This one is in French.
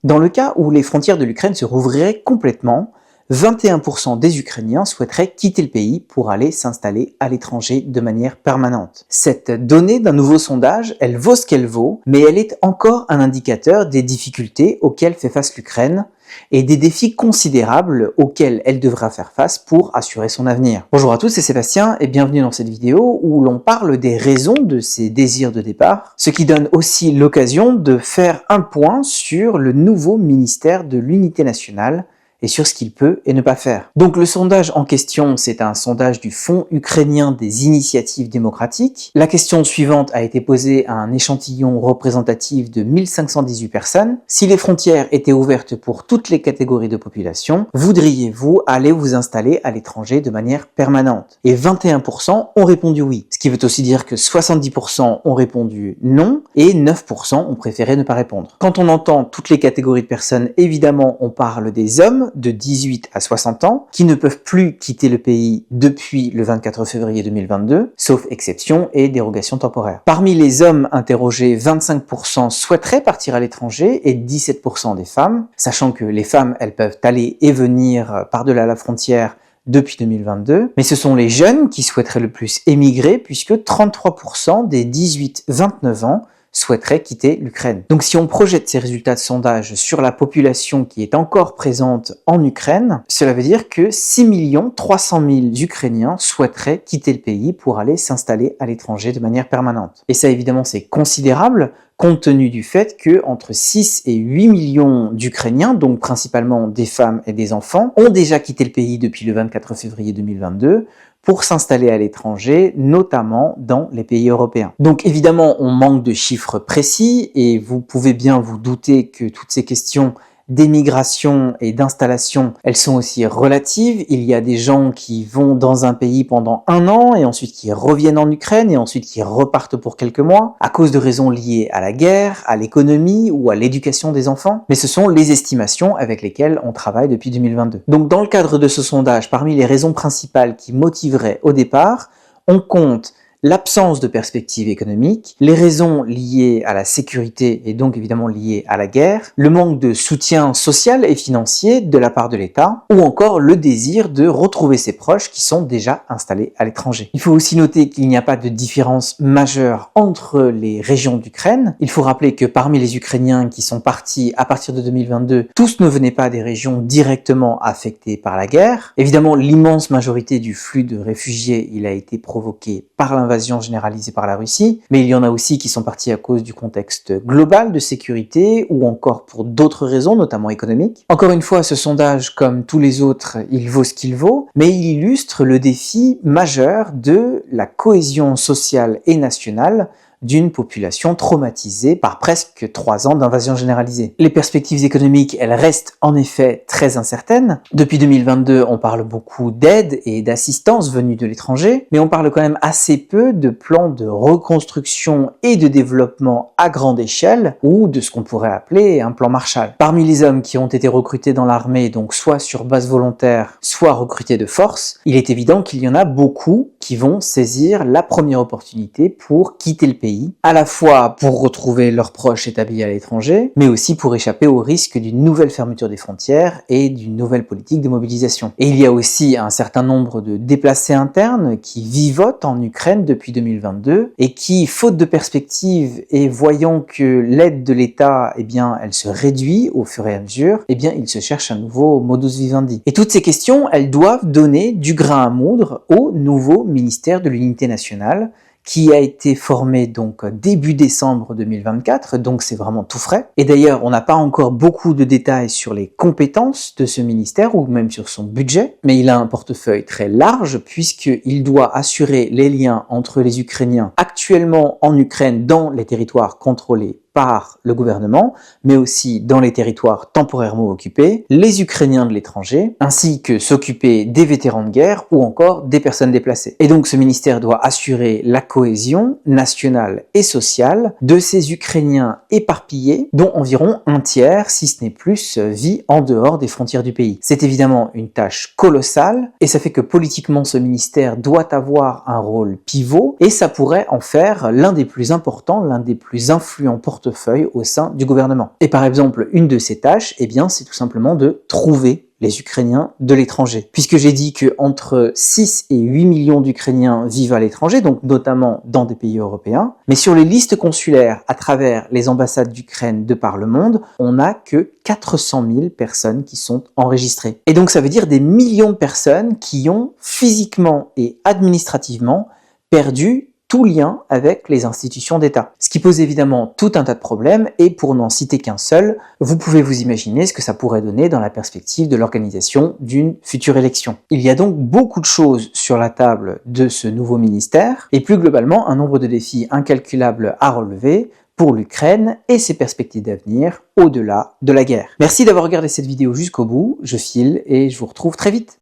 Dans le cas où les frontières de l'Ukraine se rouvriraient complètement, 21% des Ukrainiens souhaiteraient quitter le pays pour aller s'installer à l'étranger de manière permanente. Cette donnée d'un nouveau sondage, elle vaut ce qu'elle vaut, mais elle est encore un indicateur des difficultés auxquelles fait face l'Ukraine et des défis considérables auxquels elle devra faire face pour assurer son avenir. Bonjour à tous, c'est Sébastien et bienvenue dans cette vidéo où l'on parle des raisons de ces désirs de départ, ce qui donne aussi l'occasion de faire un point sur le nouveau ministère de l'Unité nationale et sur ce qu'il peut et ne pas faire. Donc le sondage en question, c'est un sondage du Fonds ukrainien des initiatives démocratiques. La question suivante a été posée à un échantillon représentatif de 1518 personnes. Si les frontières étaient ouvertes pour toutes les catégories de population, voudriez-vous aller vous installer à l'étranger de manière permanente? Et 21% ont répondu oui. Ce qui veut aussi dire que 70% ont répondu non et 9% ont préféré ne pas répondre. Quand on entend toutes les catégories de personnes, évidemment, on parle des hommes de 18 à 60 ans qui ne peuvent plus quitter le pays depuis le 24 février 2022, sauf exception et dérogation temporaire. Parmi les hommes interrogés, 25% souhaiteraient partir à l'étranger et 17% des femmes, sachant que les femmes, elles peuvent aller et venir par-delà la frontière depuis 2022, mais ce sont les jeunes qui souhaiteraient le plus émigrer puisque 33% des 18-29 ans souhaiteraient quitter l'Ukraine. Donc si on projette ces résultats de sondage sur la population qui est encore présente en Ukraine, cela veut dire que 6 300 000 Ukrainiens souhaiteraient quitter le pays pour aller s'installer à l'étranger de manière permanente. Et ça évidemment c'est considérable compte tenu du fait que entre 6 et 8 millions d'Ukrainiens, donc principalement des femmes et des enfants, ont déjà quitté le pays depuis le 24 février 2022 pour s'installer à l'étranger, notamment dans les pays européens. Donc évidemment, on manque de chiffres précis et vous pouvez bien vous douter que toutes ces questions d'émigration et d'installation, elles sont aussi relatives. Il y a des gens qui vont dans un pays pendant un an et ensuite qui reviennent en Ukraine et ensuite qui repartent pour quelques mois à cause de raisons liées à la guerre, à l'économie ou à l'éducation des enfants. Mais ce sont les estimations avec lesquelles on travaille depuis 2022. Donc dans le cadre de ce sondage, parmi les raisons principales qui motiveraient au départ, on compte l'absence de perspective économique, les raisons liées à la sécurité et donc évidemment liées à la guerre, le manque de soutien social et financier de la part de l'État, ou encore le désir de retrouver ses proches qui sont déjà installés à l'étranger. Il faut aussi noter qu'il n'y a pas de différence majeure entre les régions d'Ukraine. Il faut rappeler que parmi les Ukrainiens qui sont partis à partir de 2022, tous ne venaient pas des régions directement affectées par la guerre. Évidemment, l'immense majorité du flux de réfugiés, il a été provoqué par l'invasion généralisée par la Russie, mais il y en a aussi qui sont partis à cause du contexte global de sécurité ou encore pour d'autres raisons, notamment économiques. Encore une fois, ce sondage, comme tous les autres, il vaut ce qu'il vaut, mais il illustre le défi majeur de la cohésion sociale et nationale d'une population traumatisée par presque 3 ans d'invasion généralisée. Les perspectives économiques, elles restent en effet très incertaines. Depuis 2022, on parle beaucoup d'aide et d'assistance venue de l'étranger, mais on parle quand même assez peu de plans de reconstruction et de développement à grande échelle, ou de ce qu'on pourrait appeler un plan Marshall. Parmi les hommes qui ont été recrutés dans l'armée, donc soit sur base volontaire, soit recrutés de force, il est évident qu'il y en a beaucoup qui vont saisir la première opportunité pour quitter le pays, à la fois pour retrouver leurs proches établis à l'étranger, mais aussi pour échapper au risque d'une nouvelle fermeture des frontières et d'une nouvelle politique de mobilisation. Et il y a aussi un certain nombre de déplacés internes qui vivotent en Ukraine depuis 2022 et qui, faute de perspective et voyant que l'aide de l'État, eh bien, elle se réduit au fur et à mesure, eh bien, ils se cherchent un nouveau modus vivendi. Et toutes ces questions, elles doivent donner du grain à moudre au nouveau ministère de l'Unité nationale, qui a été formé donc début décembre 2024, donc c'est vraiment tout frais. Et d'ailleurs, on n'a pas encore beaucoup de détails sur les compétences de ce ministère ou même sur son budget, mais il a un portefeuille très large puisqu'il doit assurer les liens entre les Ukrainiens actuellement en Ukraine dans les territoires contrôlés par le gouvernement, mais aussi dans les territoires temporairement occupés, les Ukrainiens de l'étranger, ainsi que s'occuper des vétérans de guerre ou encore des personnes déplacées. Et donc ce ministère doit assurer la cohésion nationale et sociale de ces Ukrainiens éparpillés, dont environ un tiers, si ce n'est plus, vit en dehors des frontières du pays. C'est évidemment une tâche colossale, et ça fait que politiquement ce ministère doit avoir un rôle pivot, et ça pourrait en faire l'un des plus importants, l'un des plus influents porteurs portefeuille au sein du gouvernement. Et par exemple, une de ces tâches, eh bien, c'est tout simplement de trouver les Ukrainiens de l'étranger. Puisque j'ai dit que entre 6 et 8 millions d'Ukrainiens vivent à l'étranger, donc notamment dans des pays européens, mais sur les listes consulaires à travers les ambassades d'Ukraine de par le monde, on n'a que 400 000 personnes qui sont enregistrées. Et donc ça veut dire des millions de personnes qui ont physiquement et administrativement perdu tout lien avec les institutions d'État. Ce qui pose évidemment tout un tas de problèmes, et pour n'en citer qu'un seul, vous pouvez vous imaginer ce que ça pourrait donner dans la perspective de l'organisation d'une future élection. Il y a donc beaucoup de choses sur la table de ce nouveau ministère, et plus globalement un nombre de défis incalculables à relever pour l'Ukraine et ses perspectives d'avenir au-delà de la guerre. Merci d'avoir regardé cette vidéo jusqu'au bout, je file et je vous retrouve très vite.